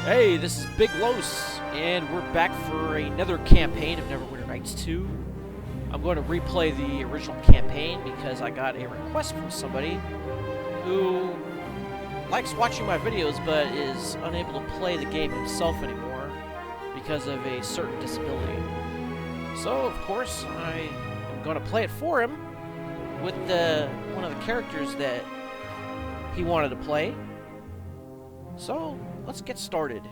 Hey, this is Big Los, and we're back for another campaign of Neverwinter Nights 2. I'm going to replay the original campaign because I got a request from somebody who likes watching my videos but is unable to play the game himself anymore because of a certain disability. So, of course, I am going to play it for him with one of the characters that he wanted to play. So, let's get started.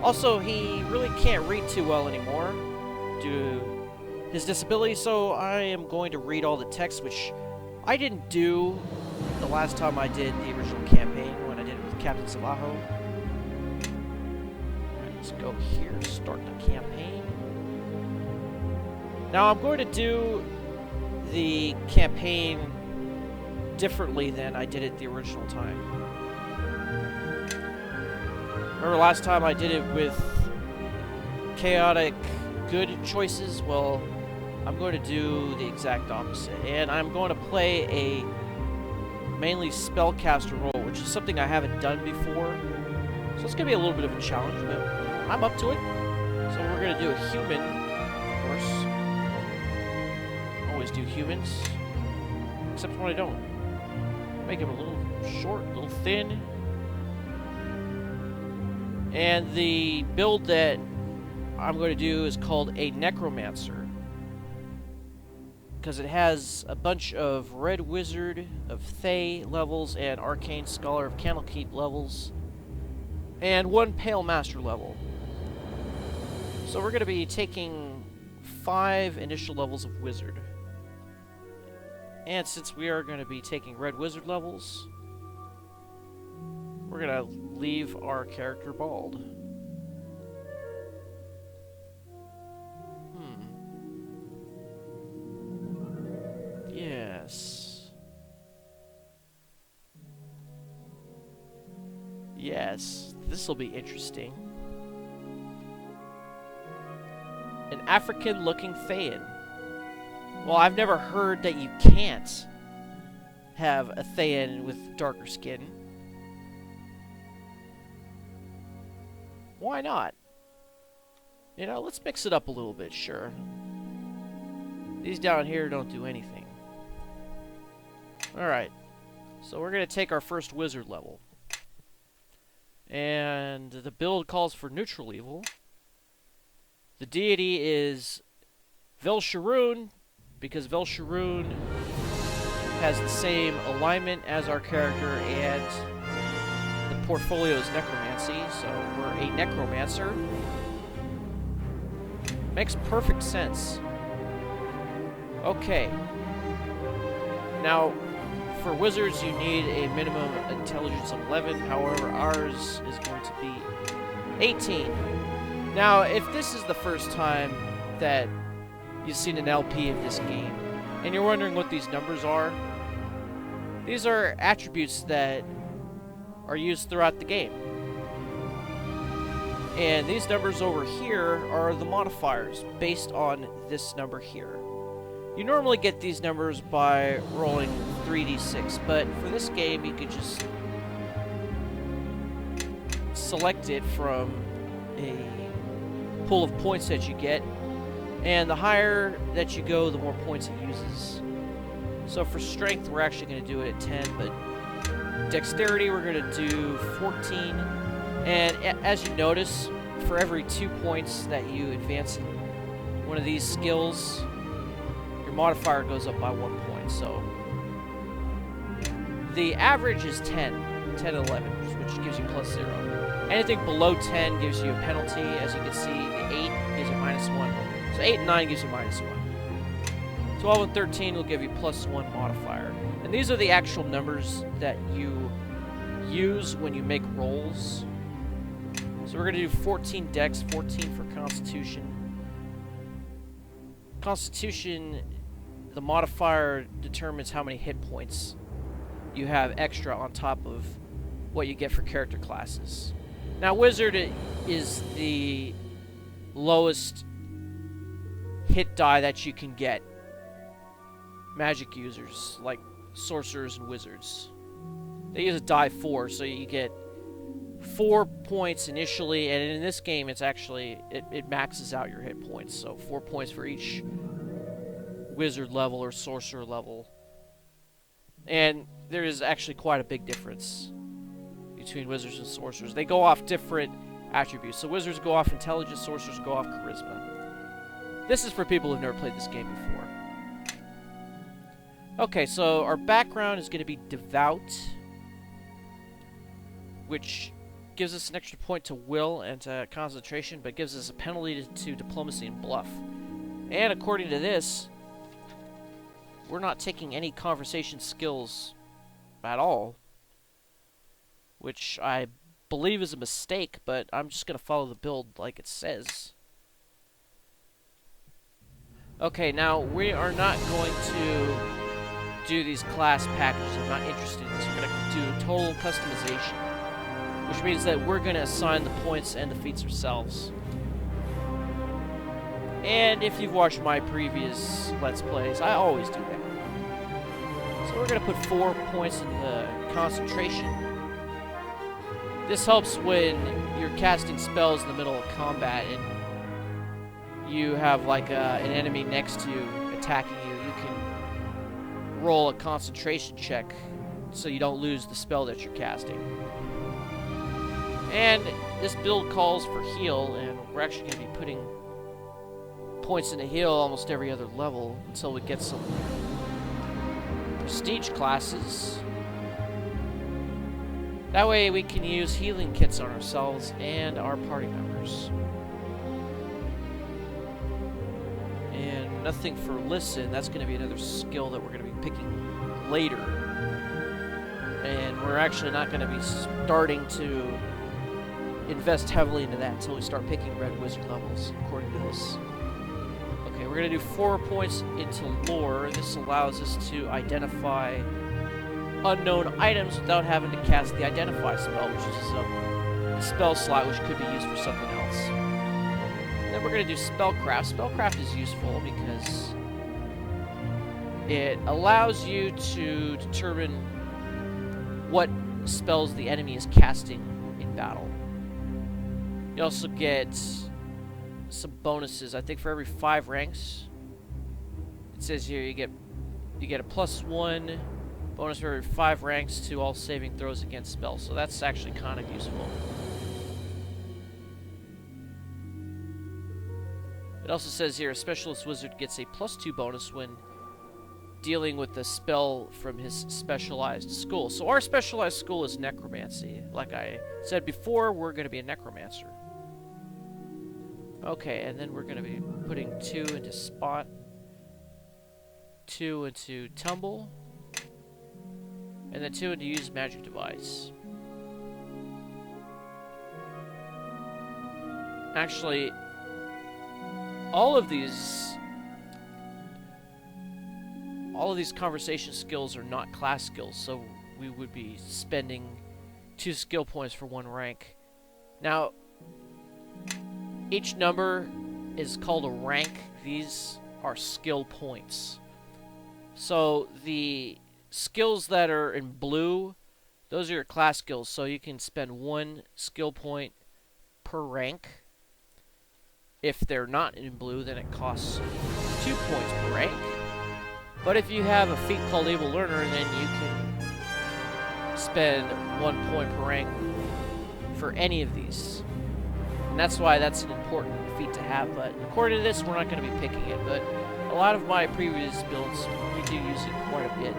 Also, he really can't read too well anymore due to his disability, so I am going to read all the text, which I didn't do the last time I did the original campaign when I did it with Captain Savajo. Alright, let's go here, start the campaign. Now, I'm going to do the campaign differently than I did it the original time. Remember last time I did it with chaotic good choices? Well, I'm going to do the exact opposite. And I'm going to play a mainly spellcaster role, which is something I haven't done before. So it's going to be a little bit of a challenge, but I'm up to it. So we're going to do a human, of course. Always do humans. Except when I don't. Make him a little short, a little thin. And the build that I'm going to do is called a Necromancer, because it has a bunch of Red Wizard of Thay levels and Arcane Scholar of Candlekeep levels, and 1 Pale Master level. So we're going to be taking 5 initial levels of Wizard. And since we are going to be taking Red Wizard levels, we're going to leave our character bald. Yes. Yes, this'll be interesting. An African-looking Thayan. Well, I've never heard that you can't have a Thayan with darker skin. Why not? You know, let's mix it up a little bit, sure. These down here don't do anything. Alright. So we're going to take our first wizard level. And the build calls for neutral evil. The deity is Velsharoon, because Velsharoon has the same alignment as our character, and the portfolio is necromancy, so we're a necromancer. Makes perfect sense. Okay. Now, for wizards, you need a minimum intelligence of 11. However, ours is going to be 18. Now, if this is the first time that you've seen an LP of this game, and you're wondering what these numbers are, these are attributes that are used throughout the game. And these numbers over here are the modifiers based on this number here. You normally get these numbers by rolling 3d6, but for this game you could just select it from a pool of points that you get, and the higher that you go, the more points it uses. So for strength, we're actually going to do it at 10, but dexterity, we're going to do 14. And as you notice, for every 2 points that you advance in one of these skills, your modifier goes up by 1 point. So the average is 10 and 11, which gives you +0. Anything below 10 gives you a penalty. As you can see, the 8 gives you -1. So 8 and 9 gives you -1. 12 and 13 will give you +1 modifier. And these are the actual numbers that you use when you make rolls. So we're going to do 14 dex, 14 for constitution. Constitution, the modifier determines how many hit points you have extra on top of what you get for character classes. Now, wizard is the lowest hit die that you can get. Magic users, like sorcerers and wizards, they use a die 4, so you get 4 points initially, and in this game it's actually, it maxes out your hit points, so 4 points for each wizard level or sorcerer level. And there is actually quite a big difference between wizards and sorcerers. They go off different attributes. So wizards go off intelligence, sorcerers go off charisma. This is for people who've never played this game before. Okay, so our background is going to be devout, which gives us an extra point to will and to concentration, but gives us a penalty to diplomacy and bluff. And according to this, we're not taking any conversation skills at all, which I believe is a mistake, but I'm just going to follow the build like it says. Okay, now we are not going to do these class packages. I'm not interested in this. We're going to do total customization, which means that we're going to assign the points and the feats ourselves. And if you've watched my previous Let's Plays, I always do that. So we're going to put 4 points in the concentration. This helps when you're casting spells in the middle of combat and you have like an enemy next to you attacking you. You can roll a concentration check so you don't lose the spell that you're casting. And this build calls for heal, and we're actually going to be putting points into heal almost every other level until we get some prestige classes. That way we can use healing kits on ourselves and our party members. And nothing for listen. That's going to be another skill that we're going to be picking later. And we're actually not going to be starting to invest heavily into that until we start picking red wizard levels, according to this. Okay, we're going to do 4 points into lore. This allows us to identify unknown items without having to cast the identify spell, which is a spell slot which could be used for something else. Then we're going to do spellcraft. Spellcraft is useful because it allows you to determine what spells the enemy is casting in battle. You also get some bonuses. I think for every 5 ranks, it says here you get a +1 bonus for every 5 ranks to all saving throws against spells. So that's actually kind of useful. It also says here a specialist wizard gets a +2 bonus when dealing with the spell from his specialized school. So our specialized school is necromancy. Like I said before, we're going to be a necromancer. Okay, and then we're going to be putting 2 into spot, 2 into tumble, and then 2 into use magic device. Actually, all of these conversation skills are not class skills, so we would be spending 2 skill points for 1 rank. Now, each number is called a rank. These are skill points. So the skills that are in blue, those are your class skills. So you can spend 1 skill point per rank. If they're not in blue, then it costs 2 points per rank. But if you have a feat called Able Learner, then you can spend 1 point per rank for any of these. And that's why that's an important feat to have. But according to this, we're not going to be picking it. But a lot of my previous builds, we do use it quite a bit.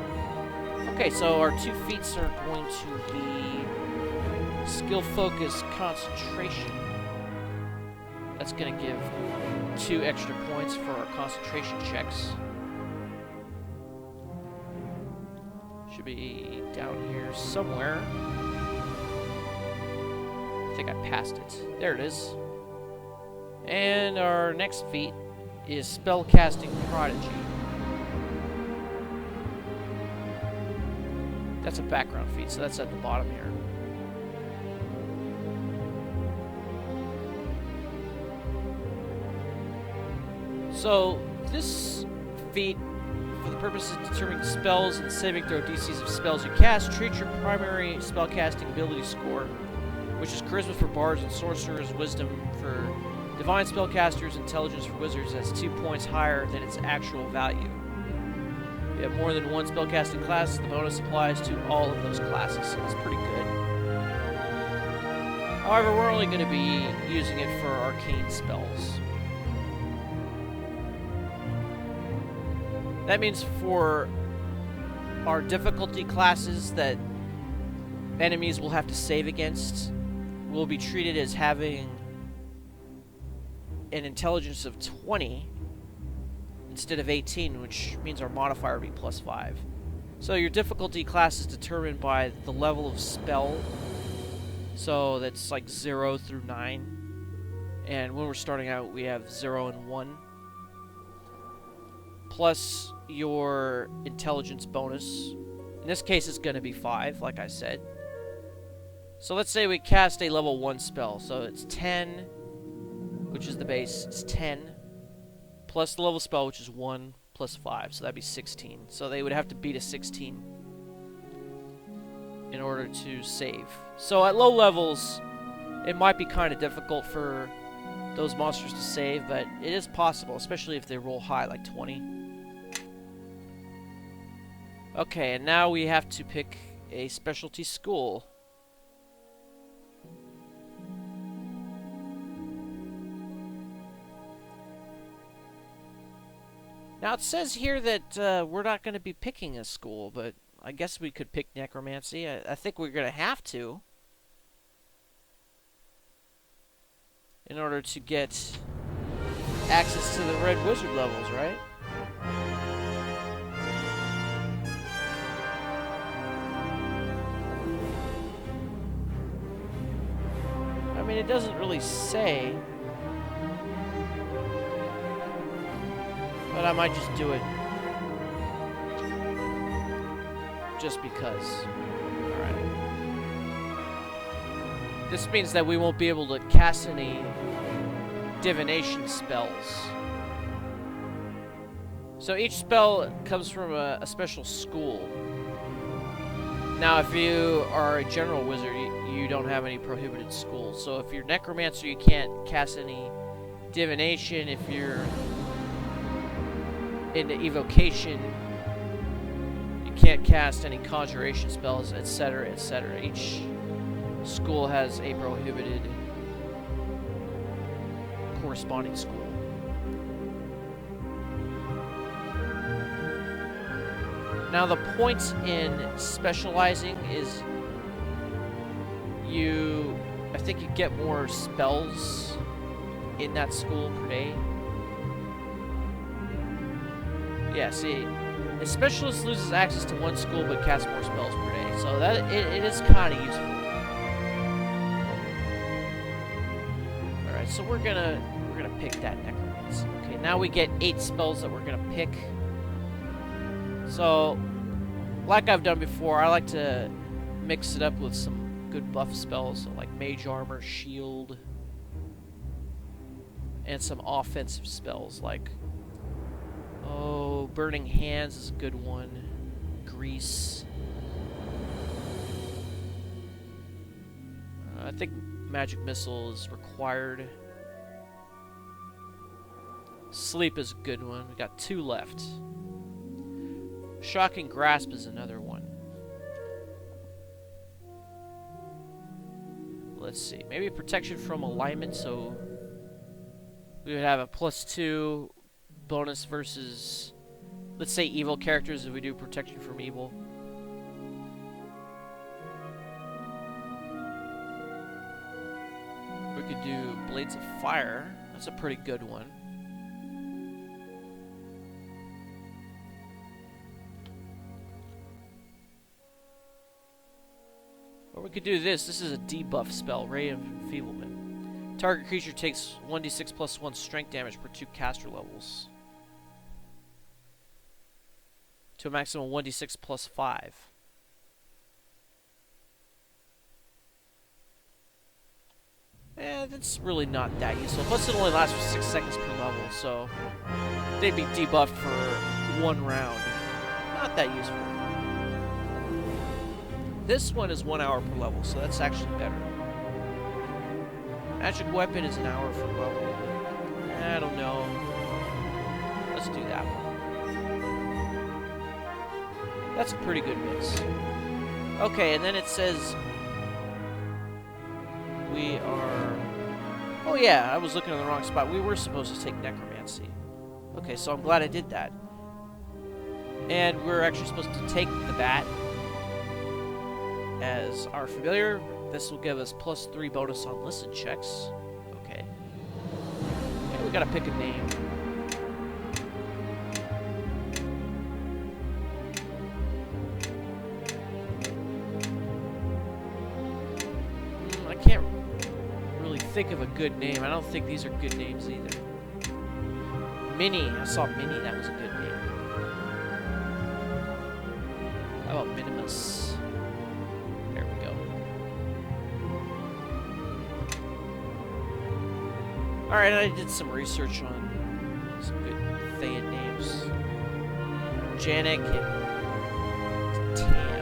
Okay, so our 2 feats are going to be skill focus concentration. That's going to give 2 extra points for our concentration checks. Should be down here somewhere. I think I passed it. There it is. And our next feat is spellcasting prodigy. That's a background feat, so that's at the bottom here. So this feat, for the purpose of determining spells and saving throw DCs of spells you cast, treat your primary spellcasting ability score which is charisma for bards and sorcerers, wisdom for divine spellcasters, intelligence for wizards, has 2 points higher than its actual value. If you have more than one spellcasting class, the bonus applies to all of those classes, so that's pretty good. However, we're only going to be using it for arcane spells. That means for our difficulty classes that enemies will have to save against, will be treated as having an intelligence of 20 instead of 18, which means our modifier will be +5. So your difficulty class is determined by the level of spell. So that's like 0 through 9. And when we're starting out, we have 0 and 1. Plus your intelligence bonus. In this case, it's going to be 5, like I said. So let's say we cast a level 1 spell. So it's 10, which is the base. It's 10, plus the level spell, which is 1 plus 5. So that'd be 16. So they would have to beat a 16 in order to save. So at low levels, it might be kind of difficult for those monsters to save, but it is possible, especially if they roll high, like 20. Okay, and now we have to pick a specialty school. Now it says here that we're not going to be picking a school, but I guess we could pick Necromancy. I think we're going to have to in order to get access to the Red Wizard levels, right? I mean, it doesn't really say, but I might just do it just because. Alright. This means that we won't be able to cast any divination spells. So each spell comes from a special school. Now, if you are a general wizard, you don't have any prohibited schools. So if you're Necromancer, you can't cast any divination. If you're into evocation, you can't cast any conjuration spells, etc., etc. Each school has a prohibited corresponding school. Now the point in specializing is I think you get more spells in that school per day. Yeah, see, a specialist loses access to one school but casts more spells per day, so that it is kind of useful. All right, so we're gonna pick that Necromancer. Okay, now we get 8 spells that we're gonna pick. So, like I've done before, I like to mix it up with some good buff spells, so like Mage Armor, Shield, and some offensive spells like, oh, Burning Hands is a good one, Grease. I think Magic Missile is required. Sleep is a good one. We got 2 left. Shocking Grasp is another one. Let's see. Maybe Protection from Alignment, so we would have a +2 bonus versus, let's say, evil characters if we do Protection from Evil. We could do Blades of Fire. That's a pretty good one. Or we could do this. This is a debuff spell, Ray of Enfeeblement. Target creature takes 1d6 + 1 strength damage per 2 caster levels. To a maximum of 1d6 + 5. That's really not that useful. Plus it only lasts for 6 seconds per level, so they'd be debuffed for 1 round. Not that useful. This one is 1 hour per level, so that's actually better. Magic weapon is an hour for level. I don't know. Let's do that one. That's a pretty good mix. Okay, and then it says we are... Oh yeah, I was looking in the wrong spot. We were supposed to take Necromancy. Okay, so I'm glad I did that. And we're actually supposed to take the bat as our familiar. This will give us +3 bonus on listen checks. Okay. Okay, we gotta pick a name. I can't really think of a good name. I don't think these are good names either. Minnie. I saw Minnie. That was a good name. How about Minimus? There we go. Alright, I did some research on some good Thayan names. Janak Tam.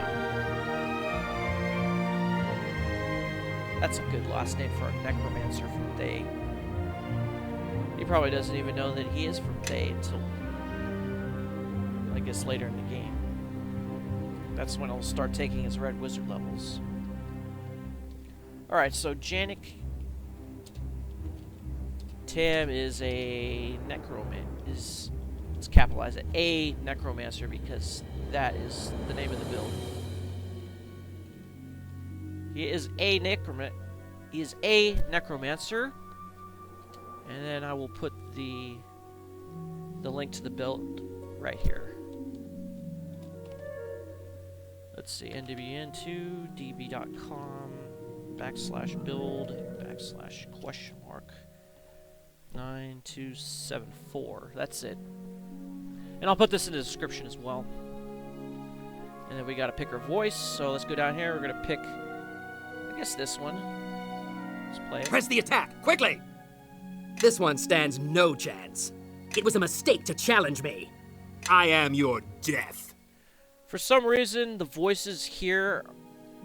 That's a good last name for a Necromancer from Thay. He probably doesn't even know that he is from Thay until, I guess, later in the game. That's when he'll start taking his red wizard levels. Alright, so Janak Tam is a Necromancer. It's capitalized a Necromancer because that is the name of the build. He is a Necromancer. And then I will put the link to the build right here. Let's see, NWN2, db.com, /build, !9274. That's it. And I'll put this in the description as well. And then we gotta pick our voice, so let's go down here. We're gonna pick, I guess, this one. Let's play it. Press the attack, quickly! This one stands no chance. It was a mistake to challenge me. I am your death. For some reason, the voices here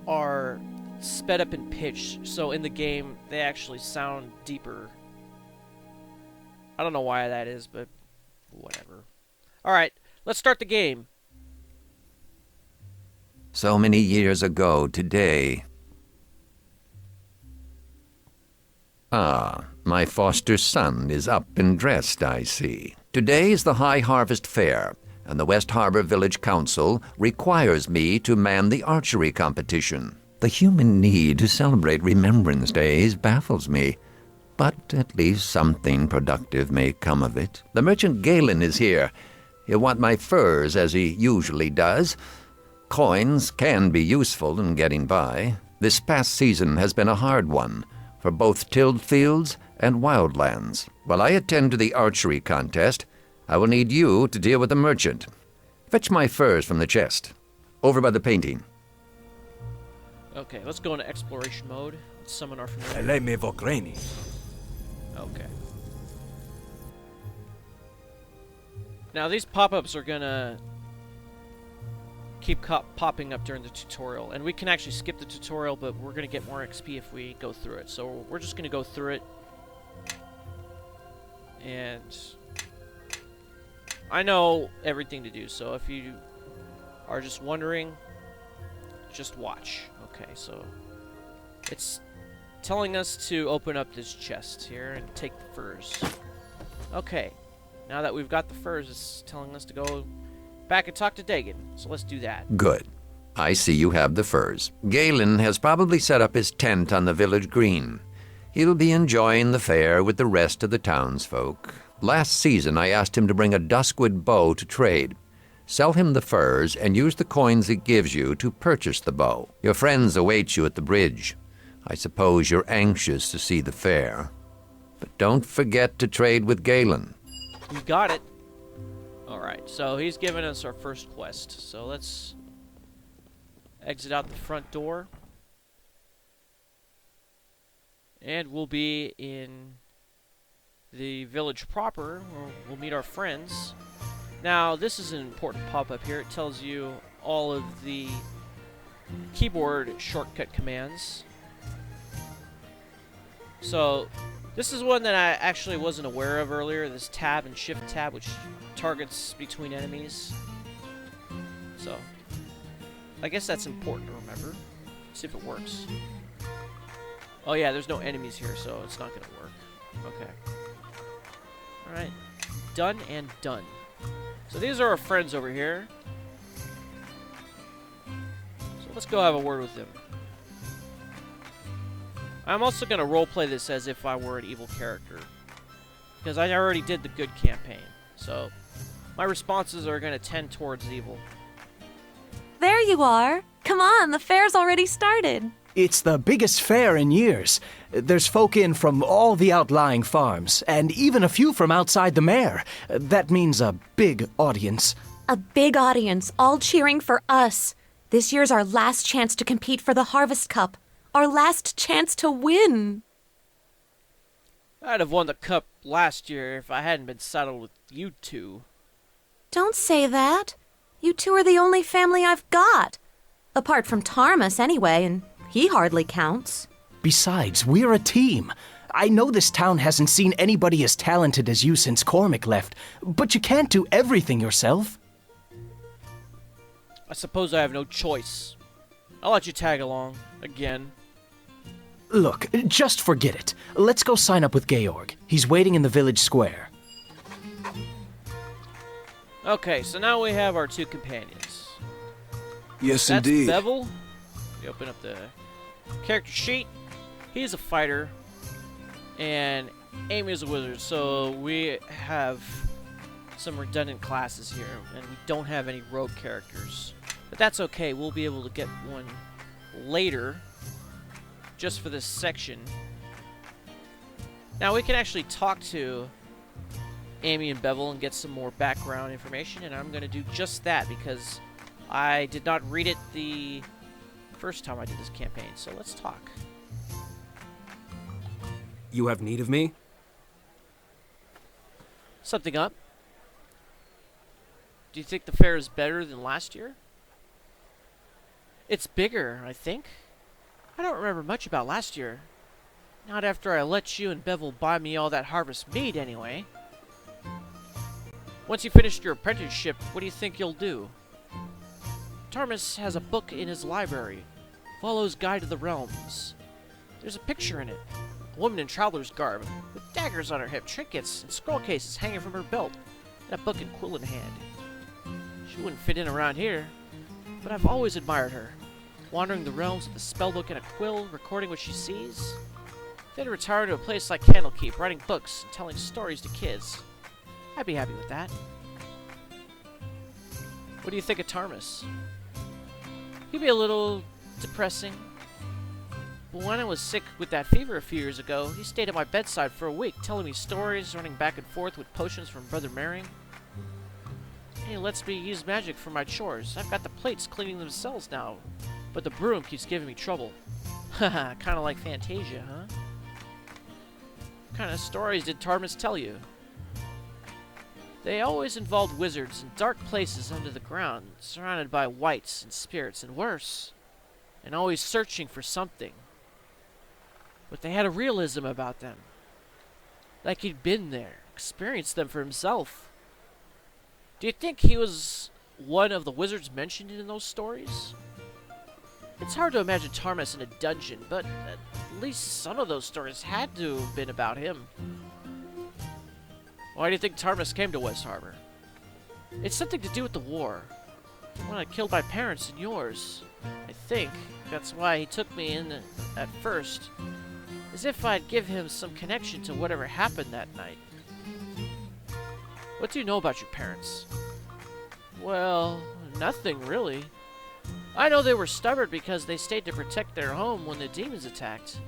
are sped up in pitch, so in the game, they actually sound deeper. I don't know why that is, but whatever. Alright, let's start the game. So many years ago today. Ah, my foster son is up and dressed, I see. Today is the High Harvest Fair, and the West Harbor Village Council requires me to man the archery competition. The human need to celebrate Remembrance Days baffles me, but at least something productive may come of it. The merchant Galen is here. He'll want my furs, as he usually does. Coins can be useful in getting by. This past season has been a hard one, for both tilled fields and wildlands. While I attend to the archery contest, I will need you to deal with the merchant. Fetch my furs from the chest. Over by the painting. Okay, let's go into exploration mode. Let's summon our familiar. Eleme Vokraini. Okay. Now these pop-ups are gonna keep popping up during the tutorial, and we can actually skip the tutorial, but we're gonna get more XP if we go through it. So we're just gonna go through it, and I know everything to do. So if you are just wondering, just watch. Okay, so it's telling us to open up this chest here and take the furs. Okay, now that we've got the furs, it's telling us to go back and talk to Dagon. So let's do that. Good. I see you have the furs. Galen has probably set up his tent on the village green. He'll be enjoying the fair with the rest of the townsfolk. Last season, I asked him to bring a duskwood bow to trade. Sell him the furs and use the coins it gives you to purchase the bow. Your friends await you at the bridge. I suppose you're anxious to see the fair. But don't forget to trade with Galen. We got it. Alright, so he's given us our first quest. So let's exit out the front door. And we'll be in the village proper, where we'll meet our friends. Now, this is an important pop-up here. It tells you all of the keyboard shortcut commands So, this is one that I actually wasn't aware of earlier. This tab and shift tab, which targets between enemies. So, I guess that's important to remember. See if it works. Oh yeah, there's no enemies here, so it's not gonna work. Okay. Alright. Done and done. So these are our friends over here. So let's go have a word with them. I'm also going to roleplay this as if I were an evil character. Because I already did the good campaign. So my responses are going to tend towards evil. There you are. Come on, the fair's already started. It's the biggest fair in years. There's folk in from all the outlying farms, and even a few from outside the mare. That means a big audience. A big audience, all cheering for us. This year's our last chance to compete for the Harvest Cup. Our last chance to win. I'd have won the cup last year if I hadn't been saddled with you two. Don't say that. You two are the only family I've got. Apart from Tarmus, anyway, and he hardly counts. Besides, we're a team. I know this town hasn't seen anybody as talented as you since Cormac left, but you can't do everything yourself. I suppose I have no choice. I'll let you tag along. Again. Look, just forget it. Let's go sign up with Georg. He's waiting in the village square. Okay, so now we have our two companions. Yes, That's indeed. Bevel. We open up the character sheet. He's a fighter. And Amy is a wizard, so we have some redundant classes here, and we don't have any rogue characters. But that's okay, we'll be able to get one later, just for this section. Now we can actually talk to Amy and Bevel and get some more background information, and I'm going to do just that because I did not read it the first time I did this campaign, so let's talk. You have need of me? Something up? Do you think the fair is better than last year? It's bigger, I think. I don't remember much about last year. Not after I let you and Bevel buy me all that harvest meat, anyway. Once you finished your apprenticeship, what do you think you'll do? Tarmus has a book in his library, Volo's Guide to the Realms. There's a picture in it. A woman in traveler's garb, with daggers on her hip, trinkets, and scroll cases hanging from her belt, and a book and quill in hand. She wouldn't fit in around here, but I've always admired her, wandering the realms with a spellbook and a quill, recording what she sees. Then retire to a place like Candlekeep, writing books and telling stories to kids. I'd be happy with that. What do you think of Tarmus? He'd be a little depressing. But when I was sick with that fever a few years ago, he stayed at my bedside for a week, telling me stories, running back and forth with potions from Brother Merring. He lets me use magic for my chores. I've got the plates cleaning themselves now, but the broom keeps giving me trouble. Haha, kinda like Fantasia, huh? What kind of stories did Tarmus tell you? They always involved wizards in dark places under the ground, surrounded by wights and spirits, and worse, and always searching for something. But they had a realism about them. Like he'd been there, experienced them for himself. Do you think he was one of the wizards mentioned in those stories? It's hard to imagine Tarmus in a dungeon, but at least some of those stories had to have been about him. Why do you think Tarmus came to West Harbor? It's something to do with the war. When I killed my parents and yours. I think that's why he took me in at first. As if I'd give him some connection to whatever happened that night. What do you know about your parents? Well, nothing really. I know they were stubborn because they stayed to protect their home when the demons attacked.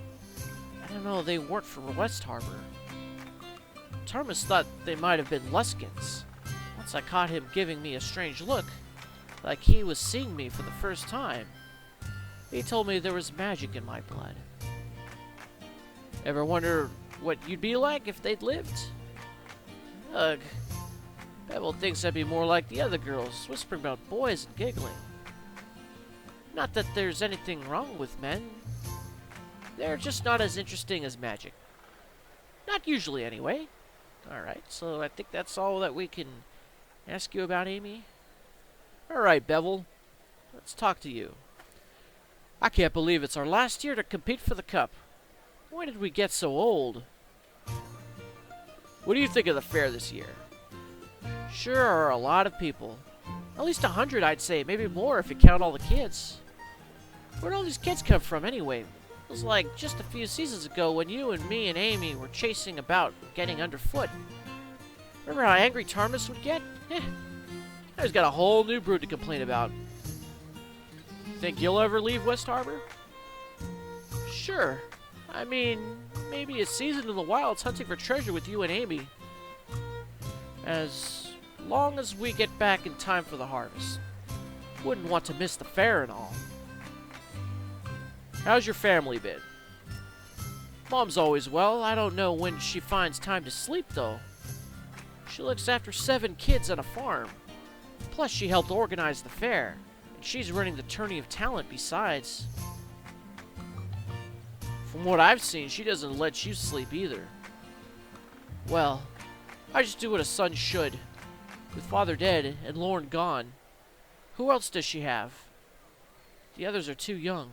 I don't know, they weren't from West Harbor. Tarmus thought they might have been Luskins. Once I caught him giving me a strange look, like he was seeing me for the first time. He told me there was magic in my blood. Ever wonder what you'd be like if they'd lived? Ugh. Bevel thinks I'd be more like the other girls, whispering about boys and giggling. Not that there's anything wrong with men. They're just not as interesting as magic. Not usually, anyway. Alright, so I think that's all that we can ask you about, Amy. Alright, Bevel. Let's talk to you. I can't believe it's our last year to compete for the cup. When did we get so old? What do you think of the fair this year? Sure are a lot of people. At least 100, I'd say. Maybe more if you count all the kids. Where'd all these kids come from, anyway? It was like just a few seasons ago when you and me and Amy were chasing about, getting underfoot. Remember how angry Tarmus would get? Now he's got a whole new brood to complain about. Think you'll ever leave West Harbor? Sure. I mean, maybe a season in the wilds hunting for treasure with you and Amy. As long as we get back in time for the harvest. Wouldn't want to miss the fair and all. How's your family been? Mom's always well. I don't know when she finds time to sleep, though. She looks after 7 kids on a farm. Plus, she helped organize the fair. And she's running the Tourney of Talent besides. From what I've seen, she doesn't let you sleep either. Well, I just do what a son should. With father dead and Lorne gone, who else does she have? The others are too young.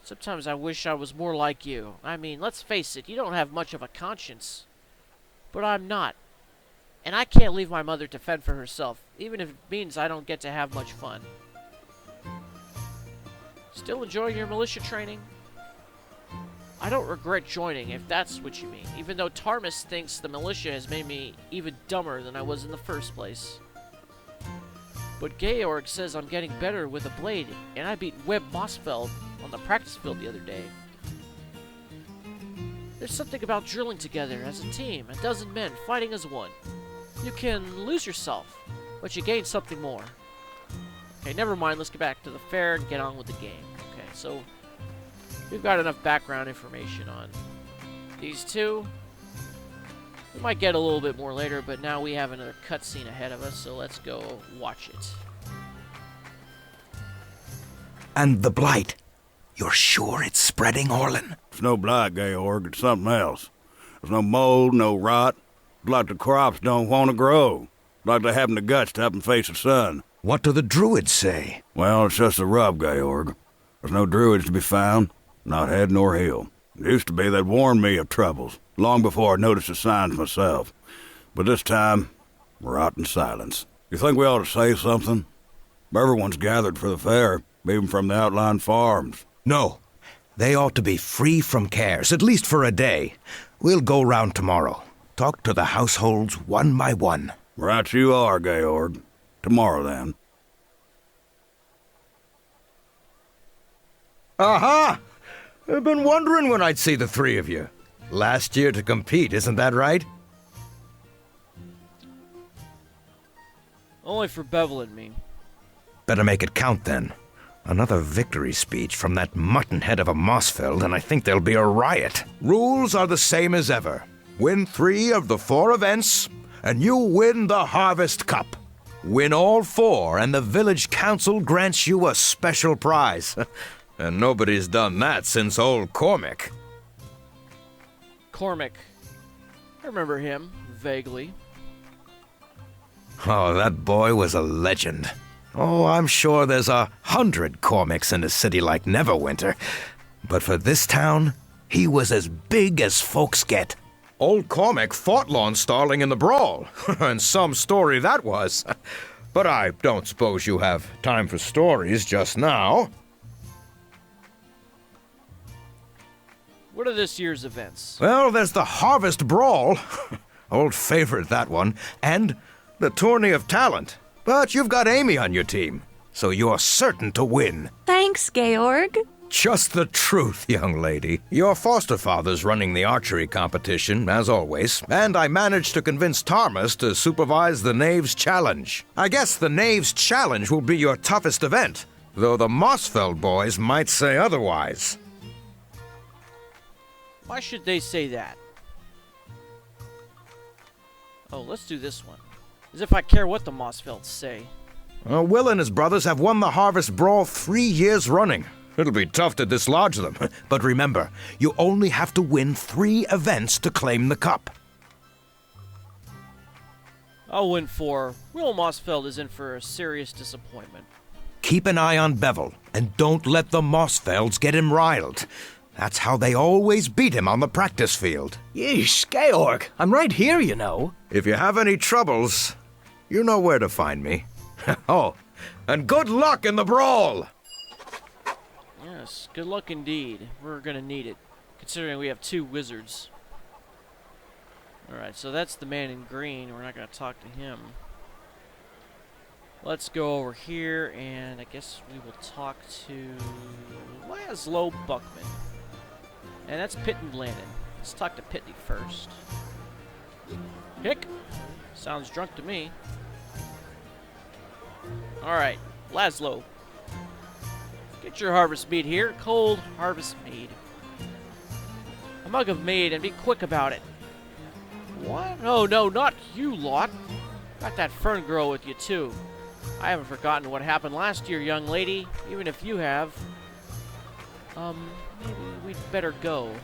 Sometimes I wish I was more like you. I mean, let's face it, you don't have much of a conscience. But I'm not. And I can't leave my mother to fend for herself, even if it means I don't get to have much fun. Still enjoying your militia training? I don't regret joining, if that's what you mean, even though Tarmus thinks the militia has made me even dumber than I was in the first place. But Georg says I'm getting better with a blade, and I beat Webb Mossfeld on the practice field the other day. There's something about drilling together as a team, a dozen men fighting as one. You can lose yourself, but you gain something more. Okay, never mind, let's get back to the fair and get on with the game. Okay, so we've got enough background information on these two. We might get a little bit more later, but now we have another cutscene ahead of us, so let's go watch it. And the blight. You're sure it's spreading, Orlin? It's no blight, Georg. It's something else. There's no mold, no rot. It's like the crops don't want to grow. Like they haven't the guts to up and face the sun. What do the druids say? Well, it's just a rub, Georg. There's no druids to be found, not head nor heel. It used to be they'd warned me of troubles, long before I noticed the signs myself. But this time, rot and silence. You think we ought to say something? Everyone's gathered for the fair, even from the outlying farms. No. They ought to be free from cares, at least for a day. We'll go round tomorrow. Talk to the households one by one. Right you are, Georg. Tomorrow, then. Aha! I've been wondering when I'd see the three of you. Last year to compete, isn't that right? Only for Bevel and me. Better make it count, then. Another victory speech from that muttonhead of a Mossfeld, and I think there'll be a riot. Rules are the same as ever. Win 3 of the 4 events, and you win the Harvest Cup. Win all 4, and the village council grants you a special prize. And nobody's done that since old Cormac. Cormac. I remember him, vaguely. Oh, that boy was a legend. Oh, I'm sure there's 100 Cormacs in a city like Neverwinter. But for this town, he was as big as folks get. Old Cormac fought Lon Starling in the Brawl, and some story that was. But I don't suppose you have time for stories just now. What are this year's events? Well, there's the Harvest Brawl. Old favorite, that one. And the Tourney of Talent. But you've got Amy on your team, so you're certain to win. Thanks, Georg. Just the truth, young lady. Your foster father's running the archery competition, as always, and I managed to convince Tarmus to supervise the Knaves Challenge. I guess the Knaves Challenge will be your toughest event, though the Mossfeld boys might say otherwise. Why should they say that? Oh, let's do this one. As if I care what the Mossfelds say. Will and his brothers have won the Harvest Brawl 3 years running. It'll be tough to dislodge them, but remember, you only have to win 3 events to claim the cup. I'll win 4. Will Mossfeld is in for a serious disappointment. Keep an eye on Bevel, and don't let the Mossfelds get him riled. That's how they always beat him on the practice field. Yeesh, Georg, I'm right here, you know. If you have any troubles, you know where to find me. Oh, and good luck in the brawl! Yes, good luck indeed. We're gonna need it, considering we have 2 wizards. Alright, so that's the man in green. We're not gonna talk to him. Let's go over here, and I guess we will talk to Laszlo Buckman. And that's Pitney Landon. Let's talk to Pitney first. Hick! Sounds drunk to me. Alright, Laszlo. Get your harvest mead here. Cold harvest mead. A mug of mead, and be quick about it. What? Oh, no, not you lot. Got that fern girl with you, too. I haven't forgotten what happened last year, young lady, even if you have. Maybe we'd better go.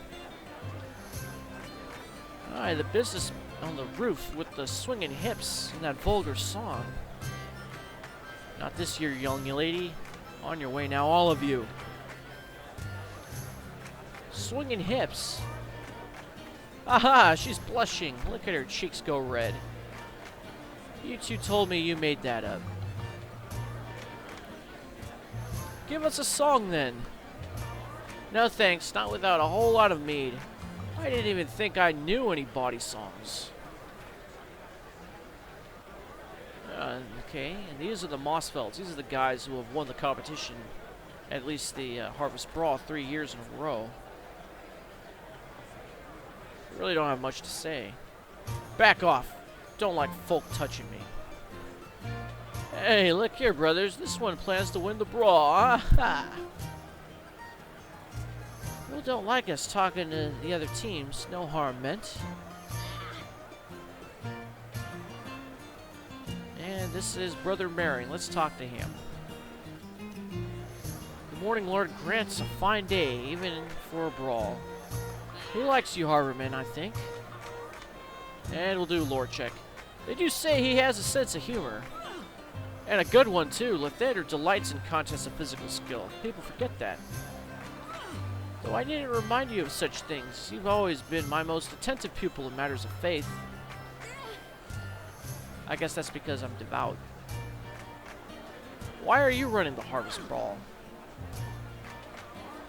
Alright, the business on the roof with the swinging hips and that vulgar song. Not this year, young lady. On your way now, all of you. Swinging hips. Aha, she's blushing. Look at her cheeks go red. You two told me you made that up. Give us a song then. No thanks, not without a whole lot of mead. I didn't even think I knew any bawdy songs. Okay, and these are the Mossfelds. These are the guys who have won the competition, at least the Harvest Brawl, 3 years in a row. I really don't have much to say. Back off. Don't like folk touching me. Hey, look here, brothers. This one plans to win the brawl. Aha! People don't like us talking to the other teams. No harm meant. And this is Brother Marion. Let's talk to him. The Morning Lord grants a fine day, even for a brawl. He likes you, Harborman, I think. And we'll do lore check. They do say he has a sense of humor. And a good one, too. Lathander delights in contests of physical skill. People forget that. Though I didn't remind you of such things. You've always been my most attentive pupil in matters of faith. I guess that's because I'm devout. Why are you running the Harvest Brawl?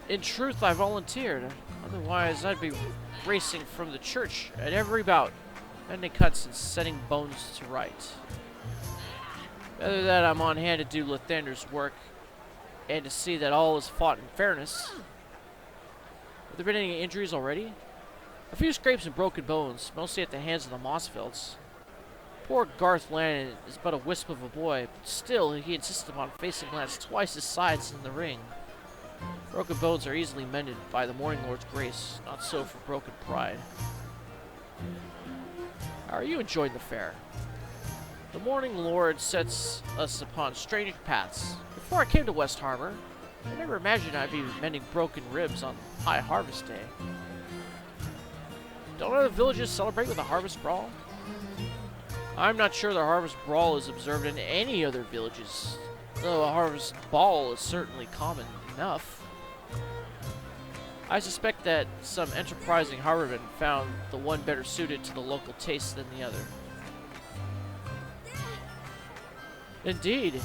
In truth, I volunteered. Otherwise, I'd be racing from the church at every bout, mending cuts and setting bones to right. Better that I'm on hand to do Lathander's work and to see that all is fought in fairness. Have there been any injuries already? A few scrapes and broken bones, mostly at the hands of the Mossfelds. Poor Garth Lannon is but a wisp of a boy, but still he insisted upon facing Lance twice his size in the ring. Broken bones are easily mended by the Morning Lord's grace, not so for broken pride. How are you enjoying the fair? The Morning Lord sets us upon strange paths. Before I came to West Harbor, I never imagined I'd be mending broken ribs on High Harvest Day. Don't other villages celebrate with a Harvest Brawl? I'm not sure the Harvest Brawl is observed in any other villages, though a Harvest Ball is certainly common enough. I suspect that some enterprising harborman found the one better suited to the local tastes than the other. Indeed.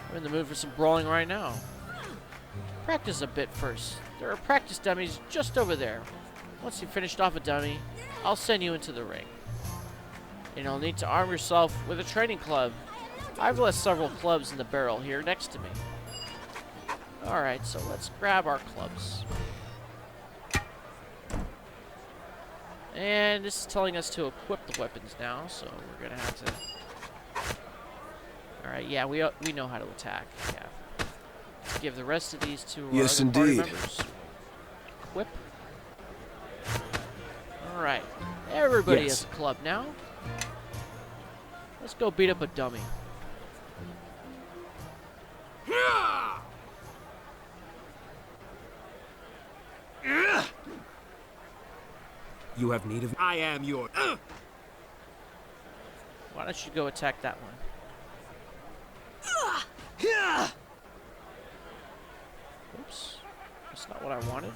I'm in the mood for some brawling right now. Practice a bit first. There are practice dummies just over there. Once you've finished off a dummy, I'll send you into the ring. And you'll need to arm yourself with a training club. I've left several clubs in the barrel here next to me. Alright, so let's grab our clubs. And this is telling us to equip the weapons now, so we're gonna have to... Alright, yeah, we know how to attack. Yeah. Let's give the rest of these to our other party members. Equip. Alright. Everybody has a club now. Let's go beat up a dummy. Yeah! You have need of me? I am your. Why don't you go attack that one? Oops. That's not what I wanted.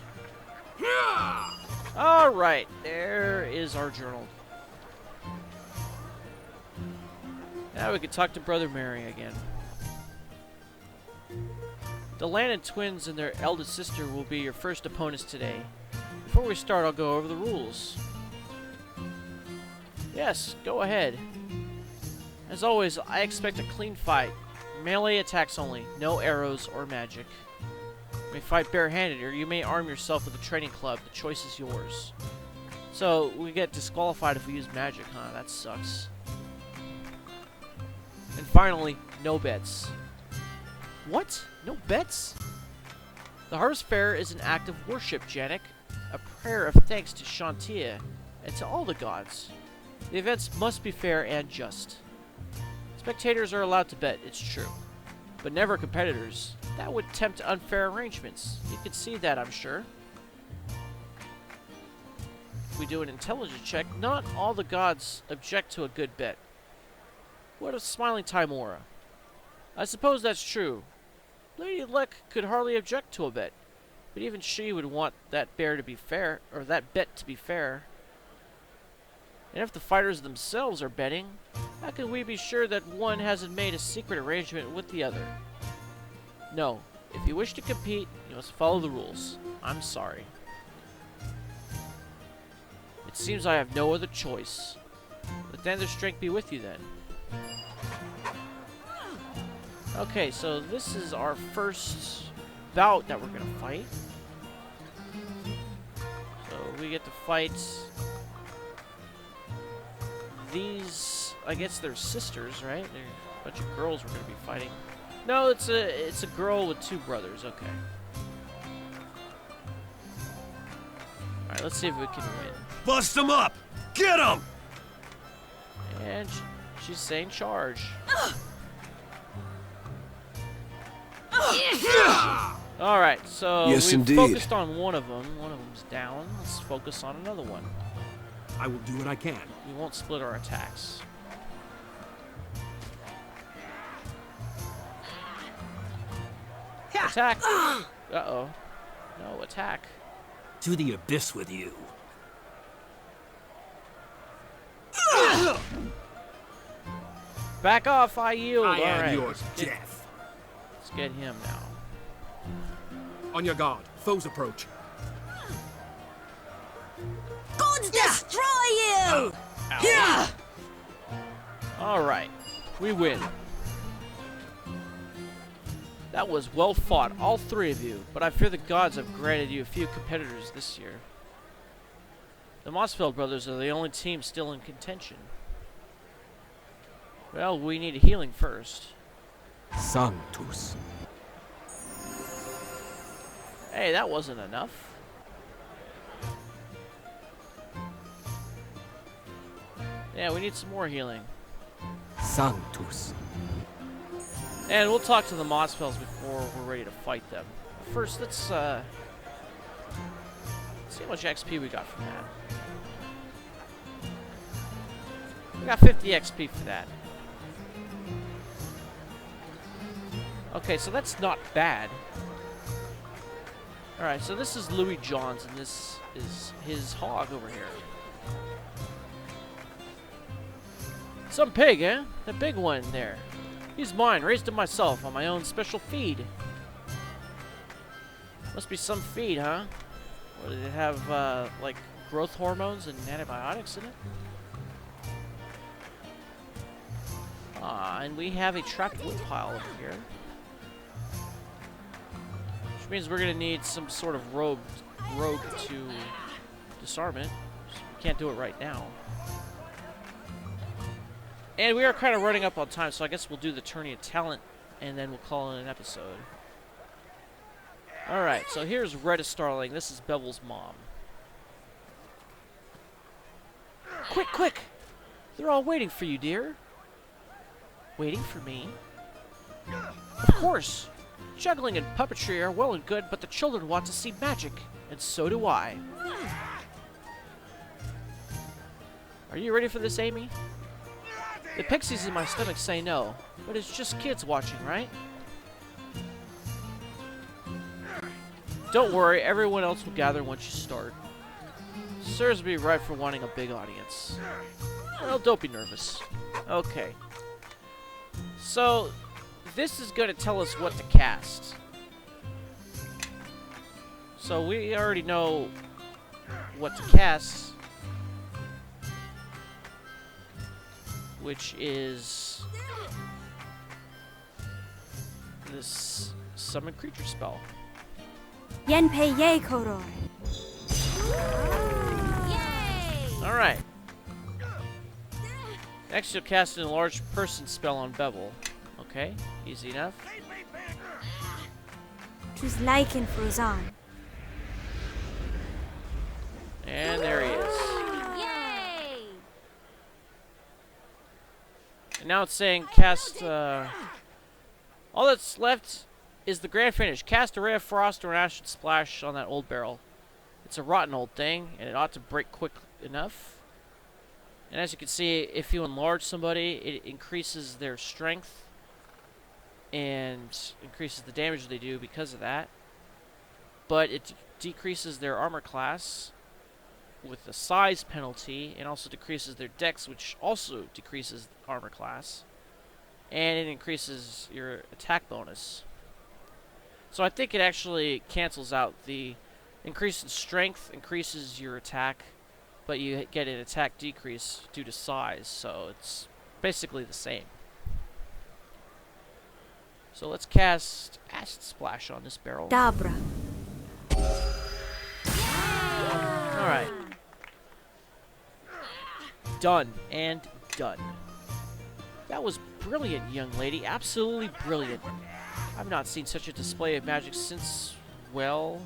Alright, there is our journal. Now we can talk to Brother Mary again. The Landon twins and their eldest sister will be your first opponents today. Before we start, I'll go over the rules. Yes, go ahead. As always, I expect a clean fight. Melee attacks only, no arrows or magic. You may fight barehanded, or you may arm yourself with a training club. The choice is yours. So, we get disqualified if we use magic, huh? That sucks. And finally, no bets. What? No bets? The Harvest Fair is an act of worship, Janak. A prayer of thanks to Shantia and to all the gods. The events must be fair and just. Spectators are allowed to bet, it's true. But never competitors. That would tempt unfair arrangements. You can see that, I'm sure. If we do an intelligence check, not all the gods object to a good bet. What of Smiling Timora? I suppose that's true. Lady Luck could hardly object to a bet, but even she would want that bear to be fair, or that bet to be fair. And if the fighters themselves are betting, how can we be sure that one hasn't made a secret arrangement with the other? No, if you wish to compete, you must follow the rules. I'm sorry. It seems I have no other choice. Let Thander's strength be with you then. Okay, so this is our first bout that we're gonna fight. So we get to fight these, I guess they're sisters, right? They're a bunch of girls we're gonna be fighting. No, it's a girl with two brothers, okay. Alright, let's see if we can win. Bust them up! Get them! And she's saying charge. Alright, so Yes, we've indeed. focused on one of them. One of them's down. Let's focus on another one. I will do what I can. We won't split our attacks. Attack! Uh-oh. No, attack. To the abyss with you. Back off, I yield. I am Alright, your let's get- death. Let's get him now. On your guard. Foes approach. Gods destroy you! Alright, we win. That was well fought, all three of you, but I fear the gods have granted you a few competitors this year. The Mossfeld brothers are the only team still in contention. Well, we need a healing first. Sanctus. Hey, that wasn't enough. Yeah, we need some more healing. Sanctus. And we'll talk to the Mossfells before we're ready to fight them. First, let's see how much XP we got from that. We got 50 XP for that. Okay, so that's not bad. Alright, so this is Louis Johns, and this is his hog over here. Some pig, eh? The big one there. He's mine, raised him myself on my own special feed. Must be some feed, huh? What, did it have, like, growth hormones and antibiotics in it? And we have a trapped wood pile over here. Which means we're gonna need some sort of rogue to disarm it. We can't do it right now. And we are kind of running up on time, so I guess we'll do the Tourney of Talent, and then we'll call it an episode. Alright, so here's Retta Starling. This is Bevel's mom. Quick, quick! They're all waiting for you, dear. Waiting for me? Of course! Juggling and puppetry are well and good, but the children want to see magic, and so do I. Are you ready for this, Amy? The pixies in my stomach say no, but it's just kids watching, right? Don't worry, everyone else will gather once you start. Serves me right for wanting a big audience. Well, don't be nervous. Okay. So, this is going to tell us what to cast. So we already know what to cast, which is this summon creature spell. Yenpei ye koroi. Alright. Next you'll cast an enlarged person spell on Bevel. Okay, easy enough. Tus Lycan Frozan. And there he is. Yay! And now it's saying cast, all that's left is the grand finish. Cast a ray of frost or an acid splash on that old barrel. It's a rotten old thing, and it ought to break quick enough. And as you can see, if you enlarge somebody, it increases their strength and increases the damage they do because of that. But it decreases their armor class with the size penalty, and also decreases their dex, which also decreases armor class. And it increases your attack bonus. So I think it actually cancels out. The increase in strength increases your attack, but you get an attack decrease due to size, so it's basically the same. So let's cast Acid Splash on this barrel. Dabra. Alright. Done and done. That was brilliant, young lady. Absolutely brilliant. I've not seen such a display of magic since, well...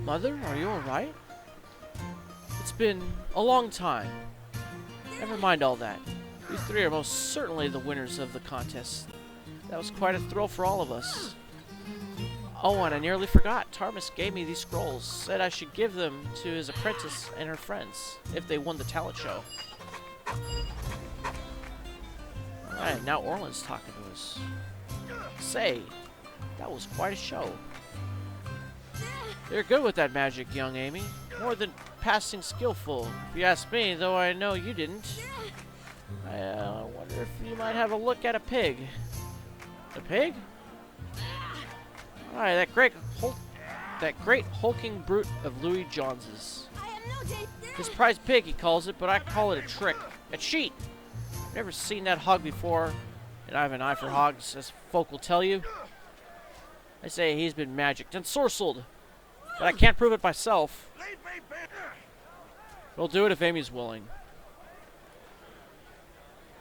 Mother, are you alright? It's been a long time. Never mind all that. You three are most certainly the winners of the contest. That was quite a thrill for all of us. Oh, and I nearly forgot. Tarmus gave me these scrolls. Said I should give them to his apprentice and her friends if they won the talent show. Alright, now Orland's talking to us. Say, that was quite a show. You're good with that magic, young Amy. More than passing skillful, if you ask me, though I know you didn't. I wonder if you might have a look at a pig. A pig? Alright, that great hulking brute of Louis Jones's. His prize pig, he calls it, but I call it a trick. A cheat! Never seen that hog before, and I have an eye for hogs, as folk will tell you. I say he's been magicked and sorcelled, but I can't prove it myself. We'll do it if Amy's willing.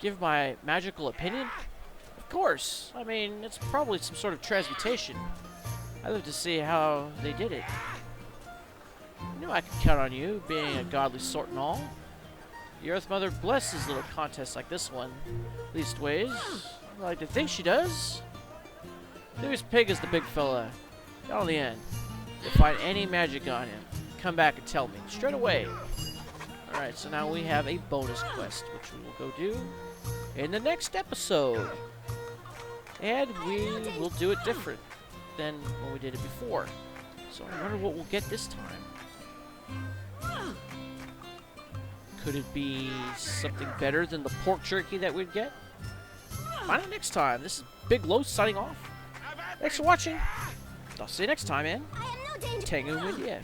Give my magical opinion? Of course. I mean, it's probably some sort of transmutation. I'd love to see how they did it. You know I could count on you, being a godly sort and all. The Earth Mother blesses little contests like this one. Leastways, I like to think she does. Louis' pig is the big fella. Down the end. If you find any magic on him, come back and tell me. Straight away. Alright, so now we have a bonus quest, which we will go do in the next episode. And we will do it different than when we did it before. So I wonder what we'll get this time. Could it be something better than the pork jerky that we'd get? Find out next time. This is Big Low signing off. Thanks for watching. I'll see you next time, man. Tango with ya.